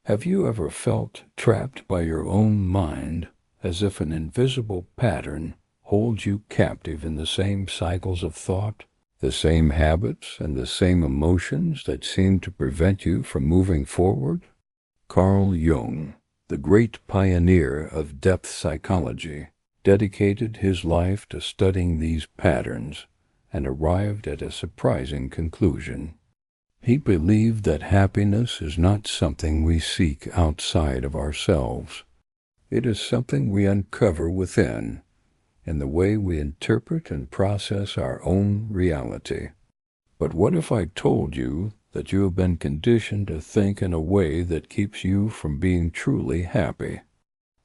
Have you ever felt trapped by your own mind, as if an invisible pattern holds you captive in the same cycles of thought, the same habits, and the same emotions that seem to prevent you from moving forward? Carl Jung, the great pioneer of depth psychology, dedicated his life to studying these patterns and arrived at a surprising conclusion. He believed that happiness is not something we seek outside of ourselves. It is something we uncover within, in the way we interpret and process our own reality. But what if I told you that you have been conditioned to think in a way that keeps you from being truly happy?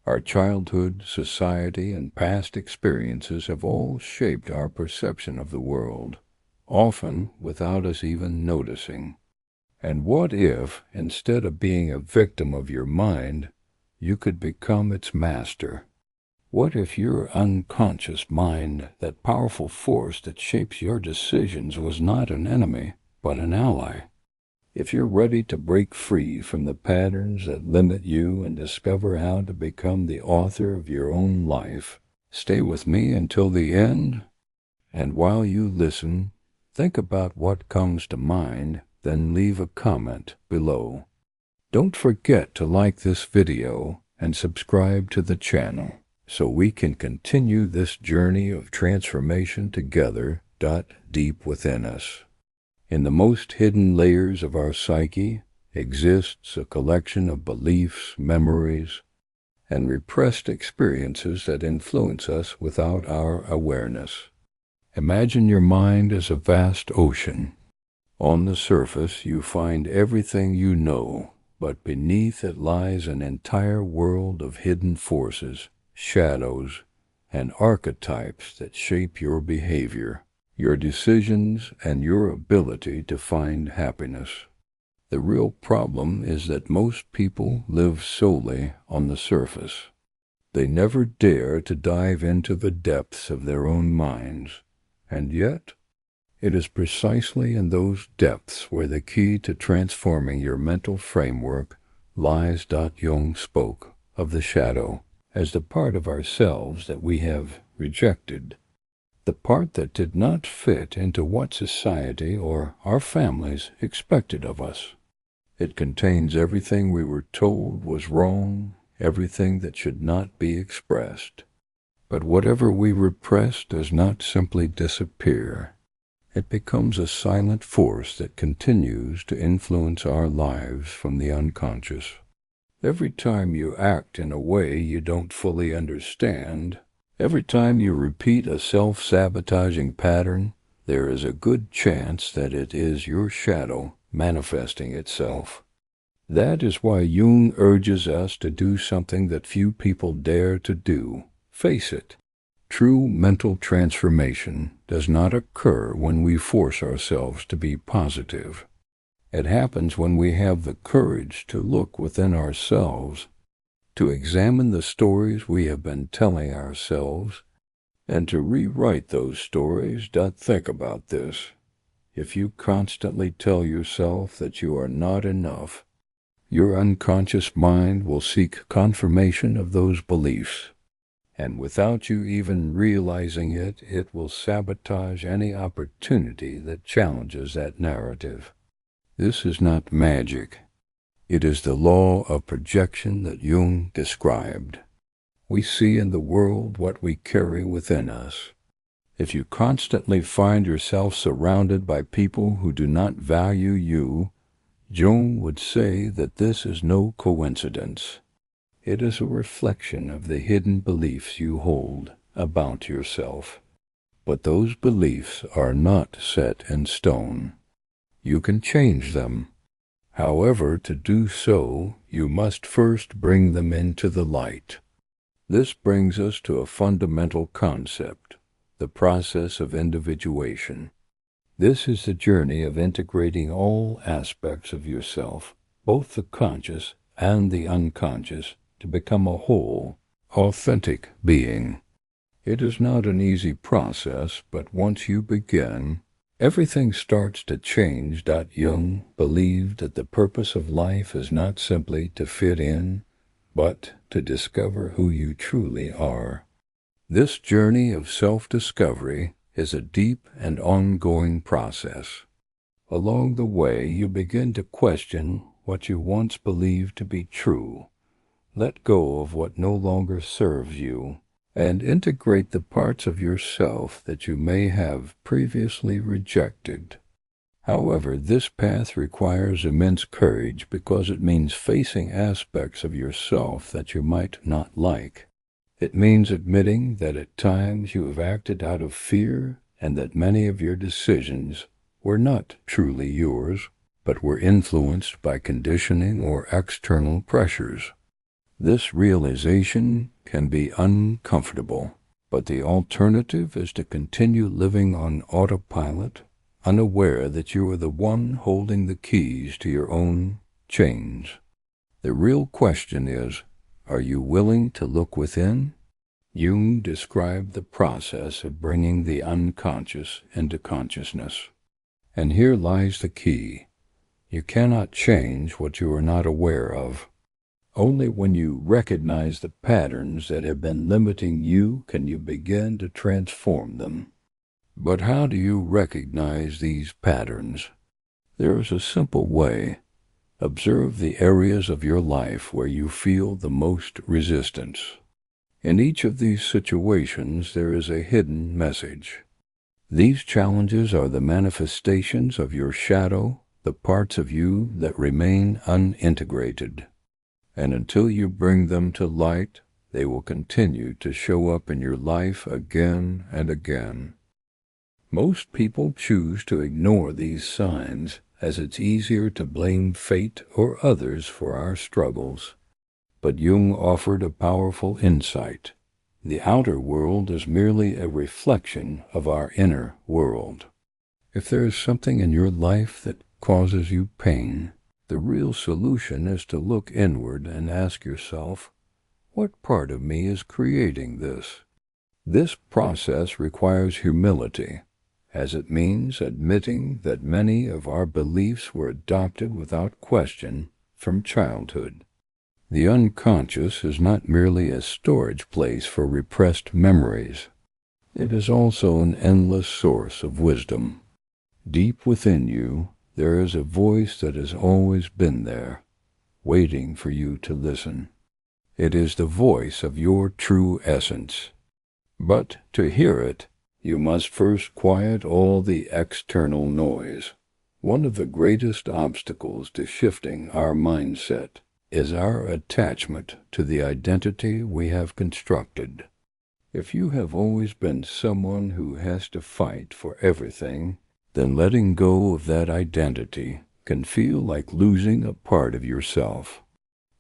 Our childhood, society, and past experiences have all shaped our perception of the world, often without us even noticing. And what if, instead of being a victim of your mind, you could become its master? What if your unconscious mind, that powerful force that shapes your decisions, was not an enemy, but an ally? If you're ready to break free from the patterns that limit you and discover how to become the author of your own life, stay with me until the end. And while you listen, think about what comes to mind, then leave a comment below. Don't forget to like this video and subscribe to the channel so we can continue this journey of transformation together, deep within us. In the most hidden layers of our psyche exists a collection of beliefs, memories, and repressed experiences that influence us without our awareness. Imagine your mind as a vast ocean. On the surface, you find everything you know, but beneath it lies an entire world of hidden forces, shadows, and archetypes that shape your behavior, your decisions, and your ability to find happiness. The real problem is that most people live solely on the surface. They never dare to dive into the depths of their own minds, and yet, it is precisely in those depths where the key to transforming your mental framework lies. Jung spoke of the shadow as the part of ourselves that we have rejected, the part that did not fit into what society or our families expected of us. It contains everything we were told was wrong, everything that should not be expressed. But whatever we repress does not simply disappear. It becomes a silent force that continues to influence our lives from the unconscious. Every time you act in a way you don't fully understand, every time you repeat a self-sabotaging pattern, there is a good chance that it is your shadow manifesting itself. That is why Jung urges us to do something that few people dare to do. Face it. True mental transformation does not occur when we force ourselves to be positive. It happens when we have the courage to look within ourselves, to examine the stories we have been telling ourselves, and to rewrite those stories. Think about this. If you constantly tell yourself that you are not enough, your unconscious mind will seek confirmation of those beliefs. And without you even realizing it, it will sabotage any opportunity that challenges that narrative. This is not magic. It is the law of projection that Jung described. We see in the world what we carry within us. If you constantly find yourself surrounded by people who do not value you, Jung would say that this is no coincidence. It is a reflection of the hidden beliefs you hold about yourself. But those beliefs are not set in stone. You can change them. However, to do so, you must first bring them into the light. This brings us to a fundamental concept, the process of individuation. This is the journey of integrating all aspects of yourself, both the conscious and the unconscious, to become a whole, authentic being. It is not an easy process, but once you begin, Everything starts to change. Jung believed that the purpose of life is not simply to fit in, but to discover who you truly are. This journey of self-discovery is a deep and ongoing process. Along the way, you begin to question what you once believed to be true, let go of what no longer serves you, and integrate the parts of yourself that you may have previously rejected. However, this path requires immense courage because it means facing aspects of yourself that you might not like. It means admitting that at times you have acted out of fear and that many of your decisions were not truly yours, but were influenced by conditioning or external pressures. This realization can be uncomfortable, but the alternative is to continue living on autopilot, unaware that you are the one holding the keys to your own chains. The real question is, are you willing to look within? Jung described the process of bringing the unconscious into consciousness. And here lies the key. You cannot change what you are not aware of. Only when you recognize the patterns that have been limiting you can you begin to transform them. But how do you recognize these patterns? There is a simple way. Observe the areas of your life where you feel the most resistance. In each of these situations, there is a hidden message. These challenges are the manifestations of your shadow, the parts of you that remain unintegrated. And until you bring them to light, they will continue to show up in your life again and again. Most people choose to ignore these signs, as it's easier to blame fate or others for our struggles. But Jung offered a powerful insight. The outer world is merely a reflection of our inner world. If there is something in your life that causes you pain, the real solution is to look inward and ask yourself, what part of me is creating this? This process requires humility, as it means admitting that many of our beliefs were adopted without question from childhood. The unconscious is not merely a storage place for repressed memories. It is also an endless source of wisdom. Deep within you, there is a voice that has always been there, waiting for you to listen. It is the voice of your true essence. But to hear it, you must first quiet all the external noise. One of the greatest obstacles to shifting our mindset is our attachment to the identity we have constructed. If you have always been someone who has to fight for everything, then letting go of that identity can feel like losing a part of yourself.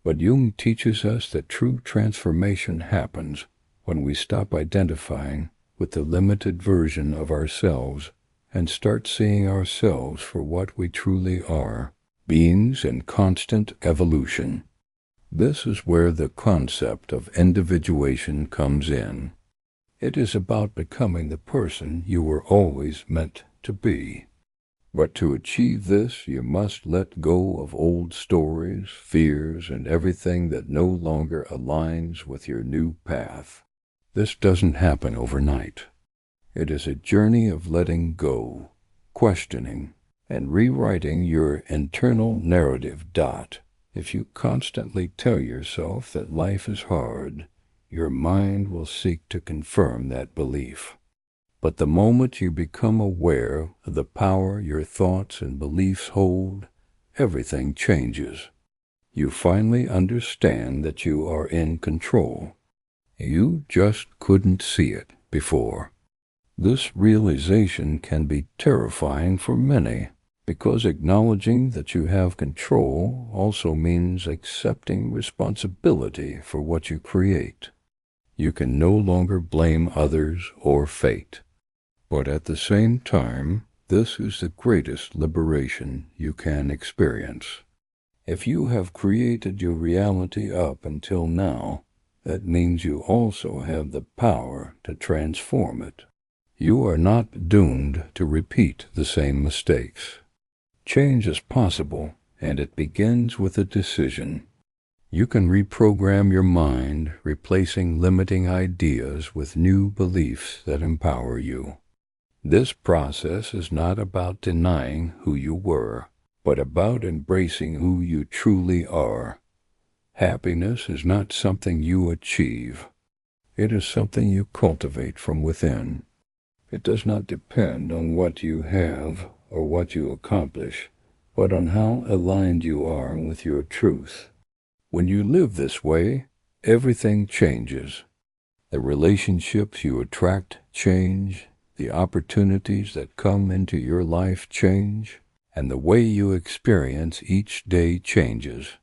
But Jung teaches us that true transformation happens when we stop identifying with the limited version of ourselves and start seeing ourselves for what we truly are, beings in constant evolution. This is where the concept of individuation comes in. It is about becoming the person you were always meant to be. But to achieve this, you must let go of old stories, fears, and everything that no longer aligns with your new path. This doesn't happen overnight. It is a journey of letting go, questioning, and rewriting your internal narrative. If you constantly tell yourself that life is hard, your mind will seek to confirm that belief. But the moment you become aware of the power your thoughts and beliefs hold, everything changes. You finally understand that you are in control. You just couldn't see it before. This realization can be terrifying for many, because acknowledging that you have control also means accepting responsibility for what you create. You can no longer blame others or fate. But at the same time, this is the greatest liberation you can experience. If you have created your reality up until now, that means you also have the power to transform it. You are not doomed to repeat the same mistakes. Change is possible, and it begins with a decision. You can reprogram your mind, replacing limiting ideas with new beliefs that empower you. This process is not about denying who you were, but about embracing who you truly are. Happiness is not something you achieve. It is something you cultivate from within. It does not depend on what you have or what you accomplish, but on how aligned you are with your truth. When you live this way, everything changes. The relationships you attract change, the opportunities that come into your life change, and the way you experience each day changes.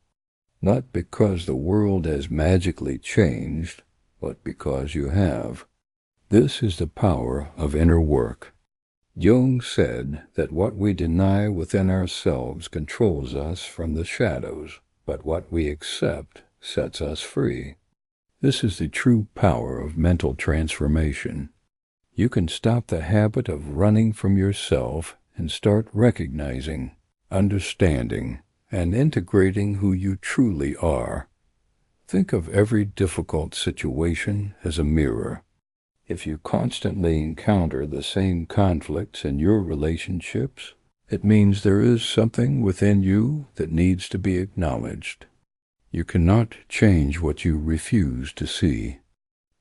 Not because the world has magically changed, but because you have. This is the power of inner work. Jung said that what we deny within ourselves controls us from the shadows, but what we accept sets us free. This is the true power of mental transformation. You can stop the habit of running from yourself and start recognizing, understanding, and integrating who you truly are. Think of every difficult situation as a mirror. If you constantly encounter the same conflicts in your relationships, it means there is something within you that needs to be acknowledged. You cannot change what you refuse to see.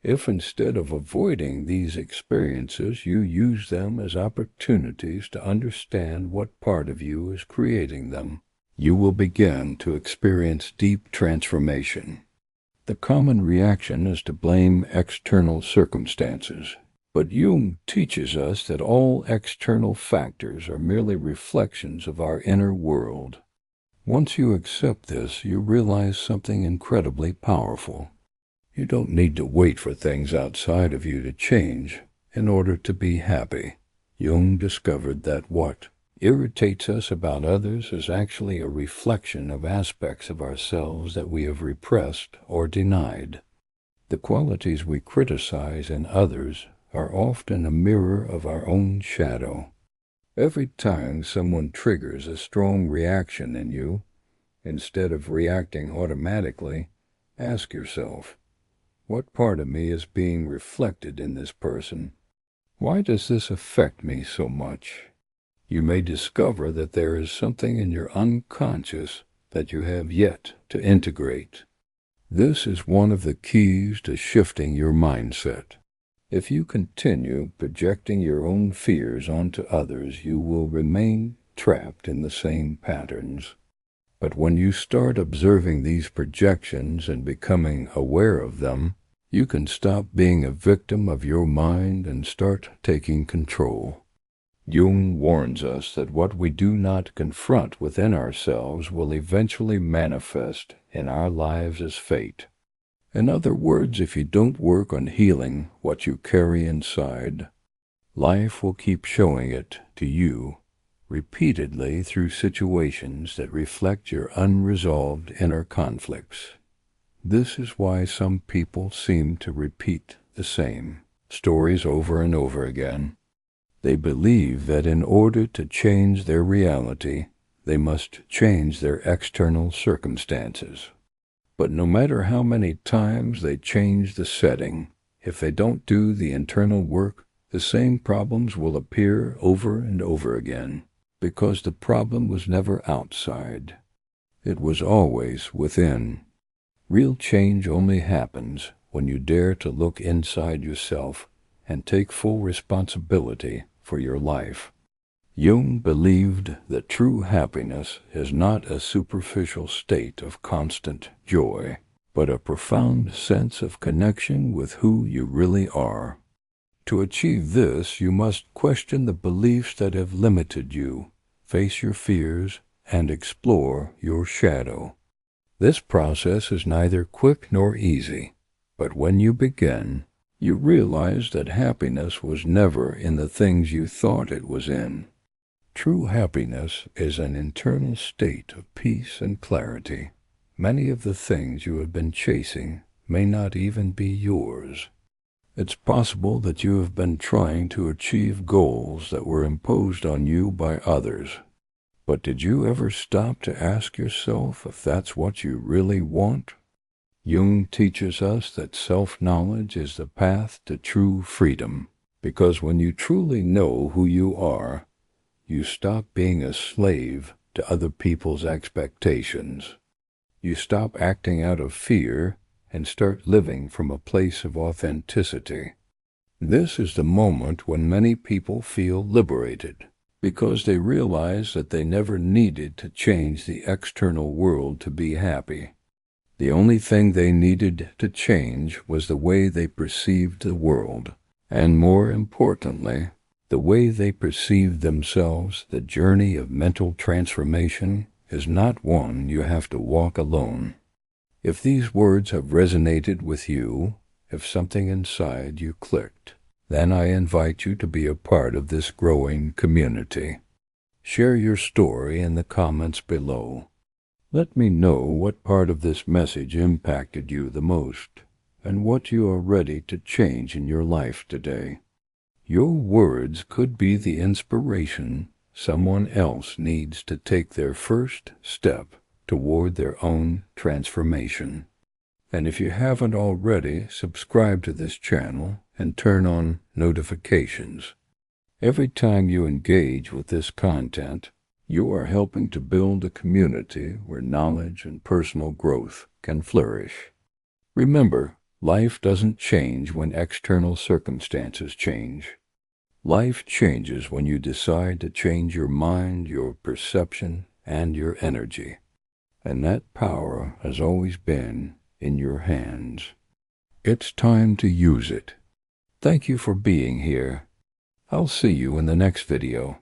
If instead of avoiding these experiences, you use them as opportunities to understand what part of you is creating them, you will begin to experience deep transformation. The common reaction is to blame external circumstances, but Jung teaches us that all external factors are merely reflections of our inner world. Once you accept this, you realize something incredibly powerful. You don't need to wait for things outside of you to change in order to be happy. Jung discovered that what irritates us about others is actually a reflection of aspects of ourselves that we have repressed or denied. The qualities we criticize in others are often a mirror of our own shadow. Every time someone triggers a strong reaction in you, instead of reacting automatically, ask yourself, what part of me is being reflected in this person? Why does this affect me so much? You may discover that there is something in your unconscious that you have yet to integrate. This is one of the keys to shifting your mindset. If you continue projecting your own fears onto others, you will remain trapped in the same patterns. But when you start observing these projections and becoming aware of them, you can stop being a victim of your mind and start taking control. Jung warns us that what we do not confront within ourselves will eventually manifest in our lives as fate. In other words, if you don't work on healing what you carry inside, life will keep showing it to you repeatedly through situations that reflect your unresolved inner conflicts. This is why some people seem to repeat the same stories over and over again. They believe that in order to change their reality, they must change their external circumstances. But no matter how many times they change the setting, if they don't do the internal work, the same problems will appear over and over again, because the problem was never outside. It was always within. Real change only happens when you dare to look inside yourself and take full responsibility for your life. Jung believed that true happiness is not a superficial state of constant joy, but a profound sense of connection with who you really are. To achieve this, you must question the beliefs that have limited you, face your fears, and explore your shadow. This process is neither quick nor easy, but when you begin, you realize that happiness was never in the things you thought it was in. True happiness is an internal state of peace and clarity. Many of the things you have been chasing may not even be yours. It's possible that you have been trying to achieve goals that were imposed on you by others. But did you ever stop to ask yourself if that's what you really want? Jung teaches us that self-knowledge is the path to true freedom, because when you truly know who you are, you stop being a slave to other people's expectations. You stop acting out of fear and start living from a place of authenticity. This is the moment when many people feel liberated, because they realize that they never needed to change the external world to be happy. The only thing they needed to change was the way they perceived the world, and more importantly, the way they perceived themselves. The journey of mental transformation is not one you have to walk alone. If these words have resonated with you, if something inside you clicked, then I invite you to be a part of this growing community. Share your story in the comments below. Let me know what part of this message impacted you the most, and what you are ready to change in your life today. Your words could be the inspiration someone else needs to take their first step toward their own transformation. And if you haven't already, subscribe to this channel and turn on notifications. Every time you engage with this content, you are helping to build a community where knowledge and personal growth can flourish. Remember, life doesn't change when external circumstances change. Life changes when you decide to change your mind, your perception, and your energy. And that power has always been in your hands. It's time to use it. Thank you for being here. I'll see you in the next video.